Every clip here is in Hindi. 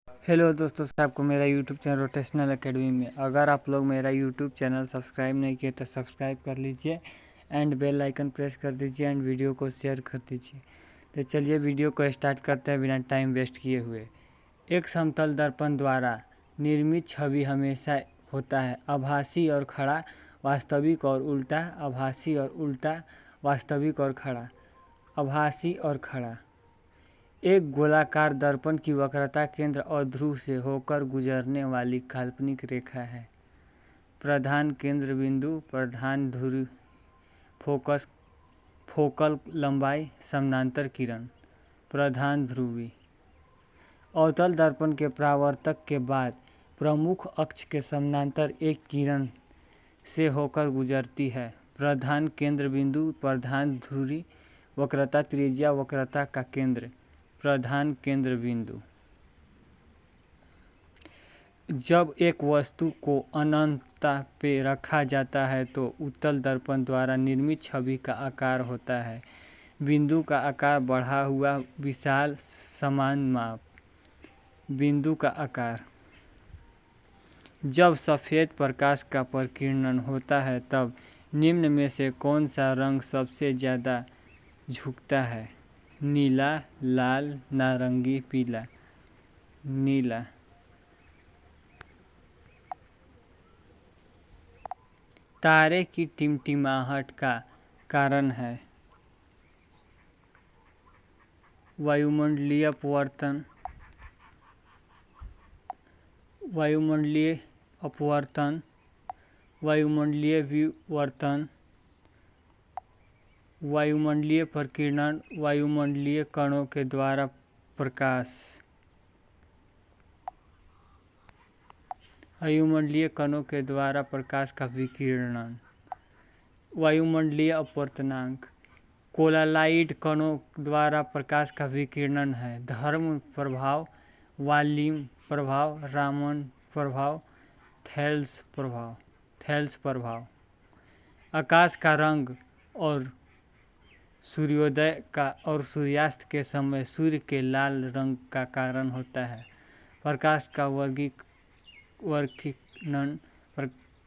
हेलो दोस्तों, आपको मेरा यूट्यूब चैनल रोटेशनल एकेडमी में अगर आप लोग मेरा यूट्यूब चैनल सब्सक्राइब नहीं किए तो सब्सक्राइब कर लीजिए एंड बेल आइकन प्रेस कर दीजिए एंड वीडियो को शेयर कर दीजिए। तो चलिए वीडियो को स्टार्ट करते हैं बिना टाइम वेस्ट किए हुए। एक समतल दर्पण द्वारा निर्मित छवि हमेशा होता है आभासी और खड़ा, वास्तविक और उल्टा, आभासी और उल्टा, वास्तविक और खड़ा, आभासी और खड़ा। एक गोलाकार दर्पण की वक्रता केंद्र और ध्रुव से होकर गुजरने वाली काल्पनिक रेखा है। प्रधान केंद्र बिंदु, प्रधान धुरी, फोकस, फोकल लंबाई, समानांतर किरण, प्रधान ध्रुवी। अवतल दर्पण के परावर्तक के बाद प्रमुख अक्ष के समानांतर एक किरण से होकर गुजरती है। प्रधान केंद्र बिंदु, प्रधान धुरी, वक्रता त्रिज्या, वक्रता का केंद्र, प्रधान केंद्र बिंदु। जब एक वस्तु को अनंतता पे रखा जाता है तो उत्तल दर्पण द्वारा निर्मित छवि का आकार होता है बिंदु का आकार बढ़ा हुआ, विशाल, समान माप। बिंदु का आकार। जब सफ़ेद प्रकाश का प्रकीर्णन होता है तब निम्न में से कौन सा रंग सबसे ज़्यादा झुकता है? नीला, लाल, नारंगी, पीला। नीला। तारे की टिमटिमाहट का कारण है वायुमंडलीय अपवर्तन, वायुमंडलीय अपवर्तन, वायुमंडलीय विवर्तन, वायुमंडलीय प्रकीर्णन, वायुमंडलीय कणों के द्वारा प्रकाश, वायुमंडलीय कणों के द्वारा प्रकाश का विकिरणन, वायुमंडलीय अपवर्तनांक। कोलालाइट कणों द्वारा प्रकाश का विकिरणन है। धर्म प्रभाव, वाल्यूम प्रभाव, रामन प्रभाव, थेल्स प्रभाव, थेल्स प्रभाव। आकाश का रंग और सूर्योदय का और सूर्यास्त के समय सूर्य के लाल रंग का कारण होता है। प्रकाश का वर्गीकरण,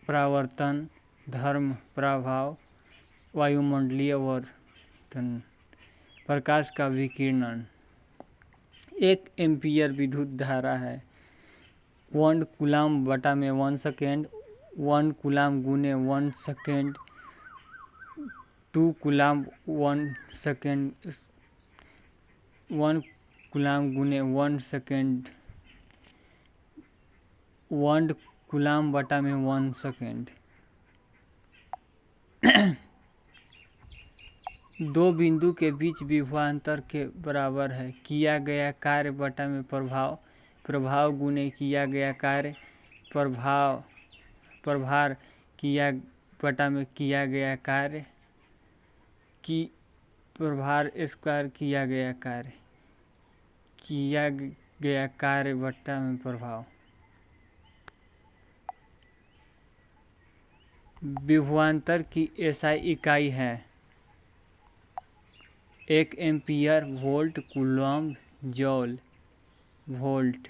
परावर्तन, धर्म प्रभाव, वायुमंडलीय वर्तन, प्रकाश का विकिरणन। 1 एम्पीयर विद्युत धारा है 1 कूलाम बटा में 1 सेकेंड, 1 कूलाम गुने 1 सेकेंड, 2 कूलाम 1 सेकेंड, 1 कूलाम गुने 1 सेकेंड, 1 कूलाम बटा में 1 सेकेंड। दो बिंदु के बीच विभवांतर के बराबर है। किया गया कार्य बटा में प्रभाव, प्रभाव गुने किया गया कार्य, प्रभार किया बटा में किया गया कार्य, की प्रभार स्क्वायर किया गया कार्य, किया गया कार्य बटा में प्रभाव। विभवांतर की एसआई इकाई है 1 एम्पीयर, वोल्ट, कूलॉम, जॉल, वोल्ट।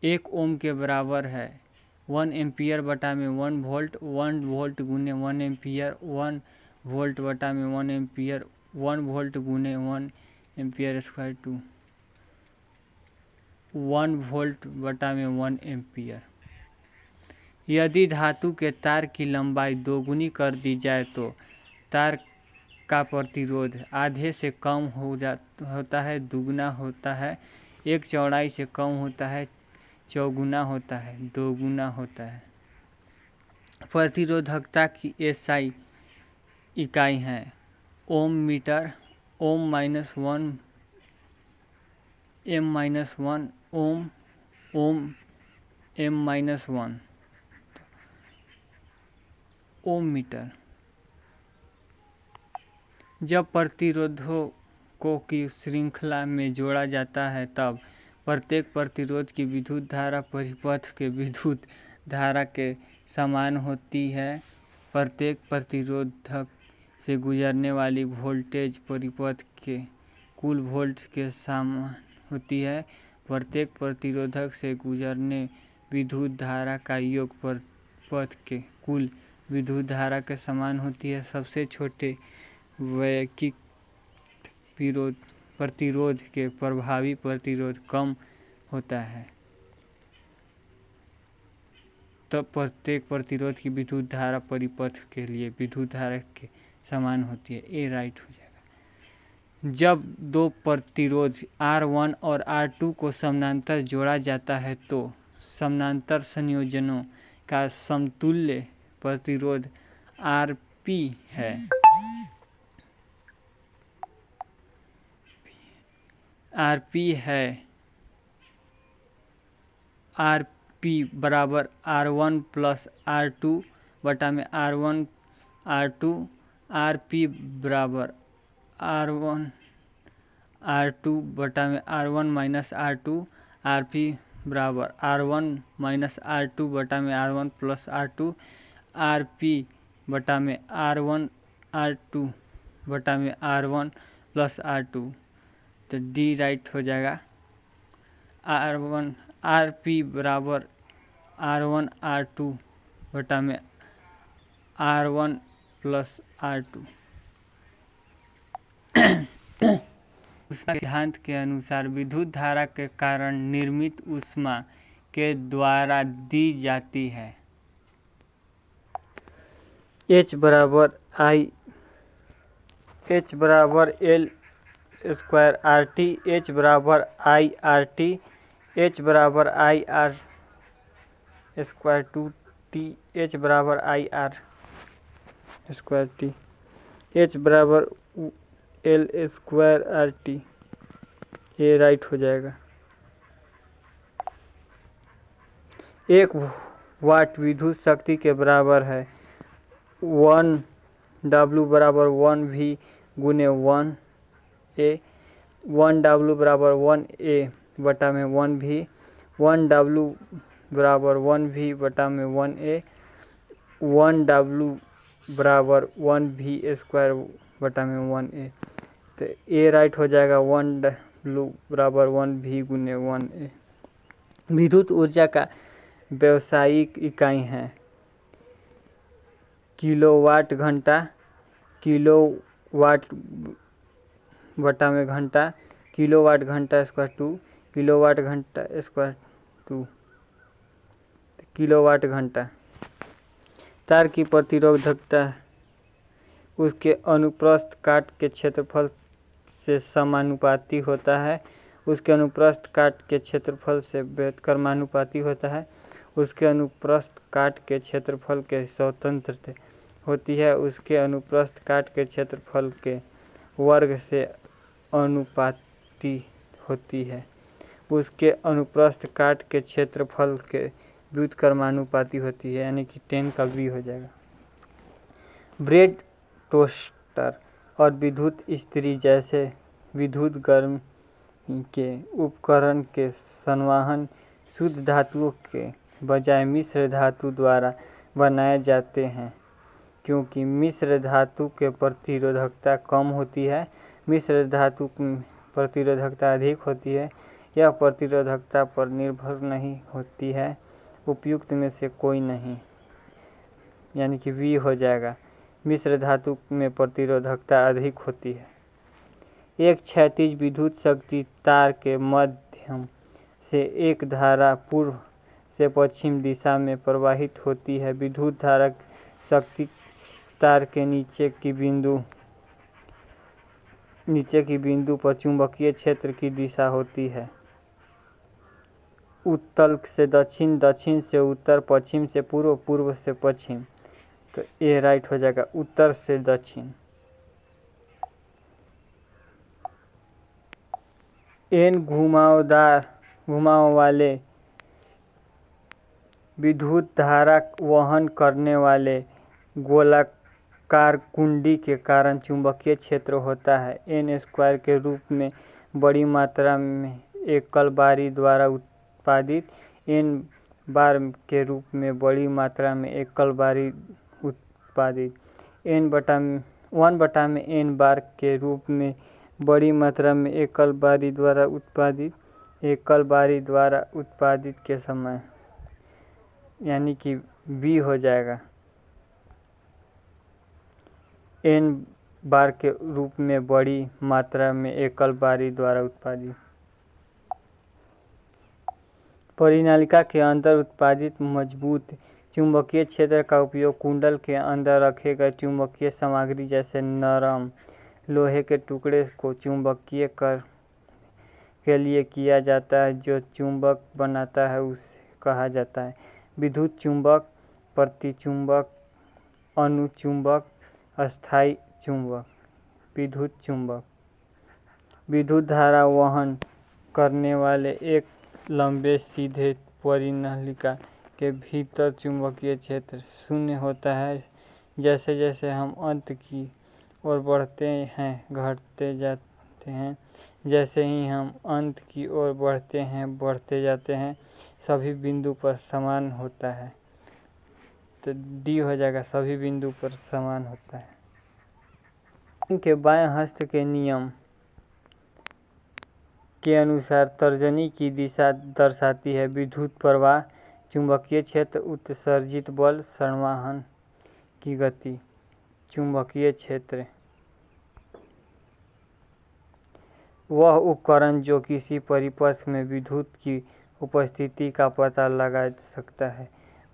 1 ओम के बराबर है 1 एम्पीयर बटा में 1 वोल्ट, 1 वोल्ट गुने 1 एम्पीयर, 1 वोल्ट बटा में 1 एम्पीयर, 1 वोल्ट गुने 1 एम्पीयर स्क्वायर टू 1 वोल्ट बटा में 1 एम्पीयर। यदि धातु के तार की लंबाई दोगुनी कर दी जाए तो तार का प्रतिरोध आधे से कम होता है, दुगुना होता है, एक चौड़ाई से कम होता है, चौगुना होता है, दोगुना होता है। प्रतिरोधकता की एसआई इकाई है ओम मीटर, ओम -1, m-1 ओम, ओम m-1 ओम मीटर। जब प्रतिरोधों को की श्रृंखला में जोड़ा जाता है तब प्रत्येक प्रतिरोध की विद्युत धारा परिपथ के विद्युत धारा के समान होती है। प्रत्येक प्रतिरोधक से गुजरने वाली वोल्टेज परिपथ के कुल वोल्ट के समान होती है। प्रत्येक प्रतिरोधक से गुजरने विद्युत धारा का योग पथ के कुल विद्युत धारा के समान होती है। सबसे छोटे वैयक्तिक प्रतिरोध के प्रभावी प्रतिरोध कम होता है, तब प्रत्येक प्रतिरोध की विद्युत धारा परिपथ के लिए विद्युत धारा के समान होती है। ए राइट हो जाएगा। जब दो प्रतिरोध R1 और R2 को समानांतर जोड़ा जाता है तो समानांतर संयोजनों का समतुल्य प्रतिरोध Rp है। Rp बराबर R1 प्लस R2 बटा में R1 R2। Rp बराबर R1 R2 बटा में R1 माइनस R2। Rp बराबर R1 माइनस R2 बटा में R1 प्लस R2। Rp बटा में R1 R2 बटा में R1 प्लस R2, तो डी राइट हो जाएगा। Rp बराबर R1 R2 बटा में R1 प्लस R2। सिद्धांत के अनुसार विद्युत धारा के कारण निर्मित ऊष्मा के द्वारा दी जाती है। H बराबर L स्क्वायर RT। H बराबर I RT। H बराबर I R square 2T। H बराबर I R square T। H बराबर L स्क्वायर RT। ये राइट हो जाएगा। 1 वाट विद्युत शक्ति के बराबर है 1W बराबर 1V गुने 1A। 1W बराबर 1A बटा में 1V। 1W बराबर 1V बटा में 1A। 1W बराबर 1V स्क्वायर बटा में 1A, तो ए राइट हो जाएगा। 1W बराबर 1V गुने 1A। विद्युत ऊर्जा का व्यावसायिक इकाई है किलोवाट घंटा। किलोवाट बटा में घंटा। किलोवाट घंटा स्क्वायर 2। किलोवाट घंटा स्क्वायर 2 किलोवाट घंटा। तार की प्रतिरोधकता उसके अनुप्रस्थ काट के क्षेत्रफल से समानुपाती होता है। उसके अनुप्रस्थ काट के क्षेत्रफल से व्युत्क्रमानुपाती होता है। उसके अनुप्रस्थ काट के क्षेत्रफल के स्वतंत्र होती है। उसके अनुप्रस्थ काट के क्षेत्रफल के वर्ग से अनुपाती होती है। उसके अनुप्रस्थ काट के क्षेत्रफल के व्युत्क्रमानुपाती होती है, यानी कि 10 का V हो जाएगा। ब्रेड, टोस्टर और विद्युत इस्त्री जैसे विद्युत गर्मी के उपकरण के संवहन शुद्ध धातुओं के बजाय मिश्र धातु द्वारा बनाए जाते हैं, क्योंकि मिश्र धातु के प्रतिरोधकता कम होती है। मिश्र धातु की प्रतिरोधकता अधिक होती है। यह प्रतिरोधकता पर निर्भर नहीं होती है। उपयुक्त में से कोई नहीं, यानी कि V हो जाएगा। मिश्र धातु में प्रतिरोधकता अधिक होती है। एक क्षैतिज विद्युत शक्ति तार के माध्यम से एक धारा पूर्व से पश्चिम दिशा में प्रवाहित होती है। विद्युत धारा शक्ति तार के नीचे की बिंदु पर चुंबकीय क्षेत्र की दिशा होती है। उत्तर से दक्षिण, दक्षिण से उत्तर, पश्चिम से पूर्व, पूर्व से पश्चिम, तो ए राइट हो जाएगा। उत्तर से दक्षिण। N घुमाव वाले विद्युत धारा वहन करने वाले गोलाकार कुंडी के कारण चुंबकीय क्षेत्र होता है। N स्क्वायर के रूप में बड़ी मात्रा में एकल बारी द्वारा उत्पादित, N बार के रूप में बड़ी मात्रा में एकल बारी उत्पादित, 1 N बार के रूप में बड़ी मात्रा में एकल बारी द्वारा उत्पादित, एकल बारी द्वारा उत्पादित के समय, यानी कि बी हो जाएगा n बार के रूप में बड़ी मात्रा में एकल बारी द्वारा उत्पादित। परिनालिका के अंदर उत्पादित मजबूत चुंबकीय क्षेत्र का उपयोग कुंडल के अंदर रखे गए चुंबकीय सामग्री जैसे नरम लोहे के टुकड़े को चुंबकीय कर के लिए किया जाता है। जो चुंबक बनाता है उसे कहा जाता है विद्युत चुंबक, प्रतिचुंबक, अनुचुंबक, अस्थायी चुंबक। विद्युत चुंबक विद्युत धारा वहन करने वाले एक लंबे सीधे परिनालिका के भीतर चुंबकीय क्षेत्र शून्य होता है। जैसे जैसे हम अंत की ओर बढ़ते हैं घटते जाते हैं। जैसे ही हम अंत की ओर बढ़ते जाते हैं सभी बिंदु पर समान होता है। तो डी हो जाएगा सभी बिंदु पर समान होता है। इनके बाएं हस्त के नियम के अनुसार तर्जनी की दिशा दर्शाती है विद्युत प्रवाह, चुंबकीय क्षेत्र, उत्सर्जित बल, संवहन की गति। चुंबकीय क्षेत्र वह उपकरण जो किसी परिपथ में विद्युत की उपस्थिति का पता लगा सकता है।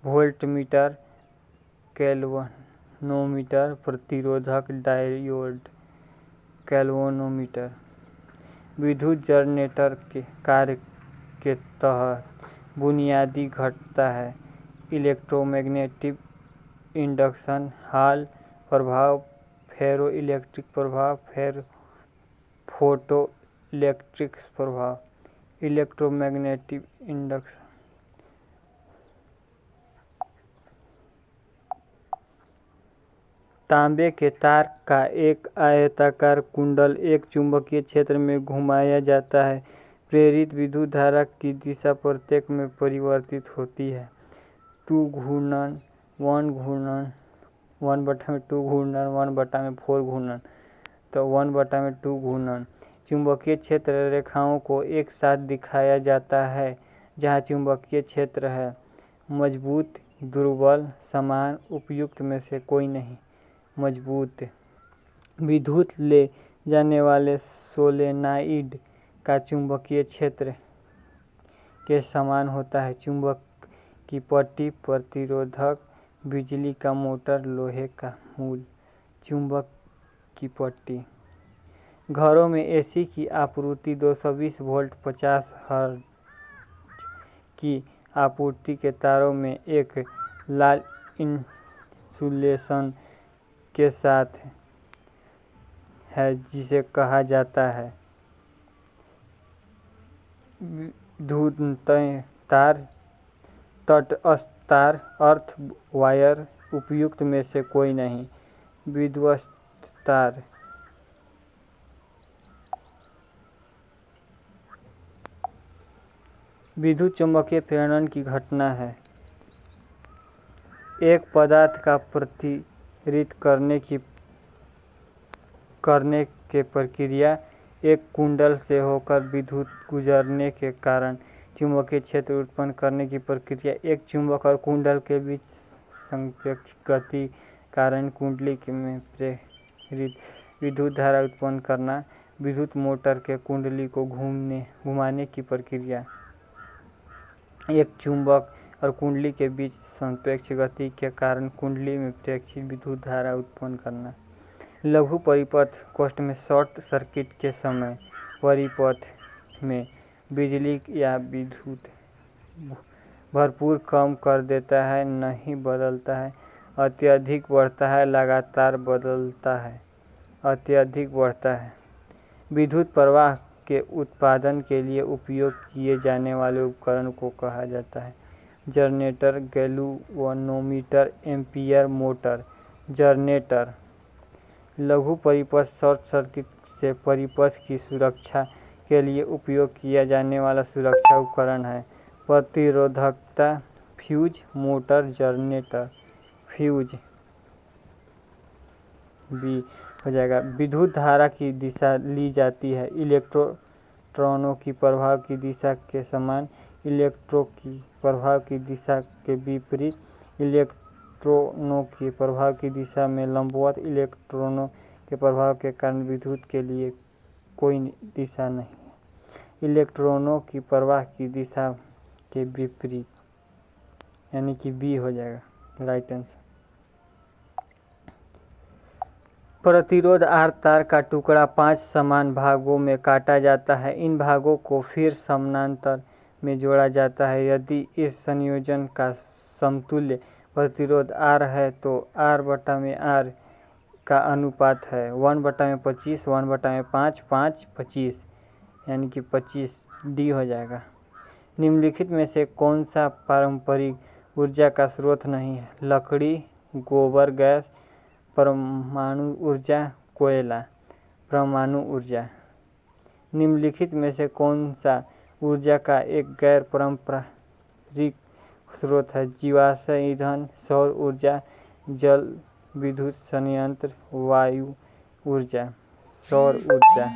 वोल्टमीटर, गैल्वेनोमीटर, प्रतिरोधक, डायोड, गैल्वेनोमीटर। विद्युत जनरेटर के कार्य के तहत बुनियादी घटता है इलेक्ट्रोमैग्नेटिक इंडक्शन, हॉल प्रभाव, फेरो इलेक्ट्रिक प्रभाव, फोटो इलेक्ट्रिक प्रभाव। इलेक्ट्रोमैग्नेटिक इंडक्शन तांबे के तार का एक आयताकार कुंडल एक चुंबकीय क्षेत्र में घुमाया जाता है। प्रेरित विद्युत धारा की दिशा प्रत्येक में परिवर्तित होती है। 2 घूर्णन, 1 घूर्णन, 1/2 घूर्णन, 1/4 घूर्णन। तो 1/2 घूर्णन। चुंबकीय क्षेत्र रेखाओं को एक साथ दिखाया जाता है जहाँ चुंबकीय क्षेत्र है मजबूत, दुर्बल, समान, उपयुक्त में से कोई नहीं। मजबूत विद्युत ले जाने वाले सोलेनाइड का चुंबकीय क्षेत्र के समान होता है। चुंबक की पट्टी, प्रतिरोधक, बिजली का मोटर, लोहे का मूल। चुंबक की पट्टी घरों में एसी की आपूर्ति 220 वोल्ट 50 हर्ट्ज की आपूर्ति के तारों में एक लाल इंसुलेशन के साथ है जिसे कहा जाता है विद्युत तार, तटस्थ तार, अर्थ वायर। उपयुक्त में से कोई नहीं। विद्युत तार विद्युत चुम्बकीय प्रेरण की घटना है। एक पदार्थ का प्रतिरित करने के प्रक्रिया एक कुंडल से होकर विद्युत गुजरने के कारण चुंबकीय क्षेत्र उत्पन्न करने की प्रक्रिया एक चुंबक और कुंडल के बीच सापेक्ष गति कारण कुंडली में प्रेरित विद्युत धारा उत्पन्न करना। विद्युत मोटर के कुंडली को घुमाने की प्रक्रिया एक चुंबक और कुंडली के बीच सापेक्ष गति के कारण कुंडली में प्रेरित विद्युत धारा उत्पन्न करना। लघु परिपथ कोष्ठ में शॉर्ट सर्किट के समय परिपथ में बिजली या विद्युत भरपूर कम कर देता है, नहीं बदलता है, अत्यधिक बढ़ता है, लगातार बदलता है, अत्यधिक बढ़ता है। विद्युत प्रवाह के उत्पादन के लिए उपयोग किए जाने वाले उपकरण को कहा जाता है generator, galvanometer, ampere motor. Generator लघु परिपथ शॉर्ट सर्किट से परिपथ की सुरक्षा के लिए उपयोग किया जाने वाला सुरक्षा उपकरण है। प्रतिरोधकता फ्यूज मोटर। जनरेटर फ्यूज बी हो जाएगा। विद्युत धारा की दिशा ली जाती है इलेक्ट्रोड इलेक्ट्रॉनों की प्रभाव की दिशा के समान, इलेक्ट्रॉन की प्रभाव की दिशा के विपरीत, इलेक्ट्रॉनों के प्रभाव की दिशा में लंबवत, इलेक्ट्रॉनों के प्रभाव के कारण विद्युत के लिए कोई दिशा नहीं है, इलेक्ट्रॉनों की प्रवाह की दिशा के विपरीत, यानी कि बी हो जाएगा राइट आंसर। प्रतिरोध आर तार का टुकड़ा 5 समान भागों में काटा जाता है। इन भागों को फिर समानांतर में जोड़ा जाता है। यदि इस संयोजन का समतुल्य प्रतिरोध R है तो R/R का अनुपात है 1/25, 1/5, 5, 25, यानी कि 25 डी हो जाएगा। निम्नलिखित में से कौन सा पारंपरिक ऊर्जा का स्रोत नहीं है? लकड़ी, गोबर गैस, परमाणु ऊर्जा, कोयला। परमाणु ऊर्जा। निम्नलिखित में से कौन सा ऊर्जा का एक गैर पारंपरिक स्रोत है? जीवाश्म ईंधन, सौर ऊर्जा, जल विद्युत संयंत्र, वायु ऊर्जा। सौर ऊर्जा।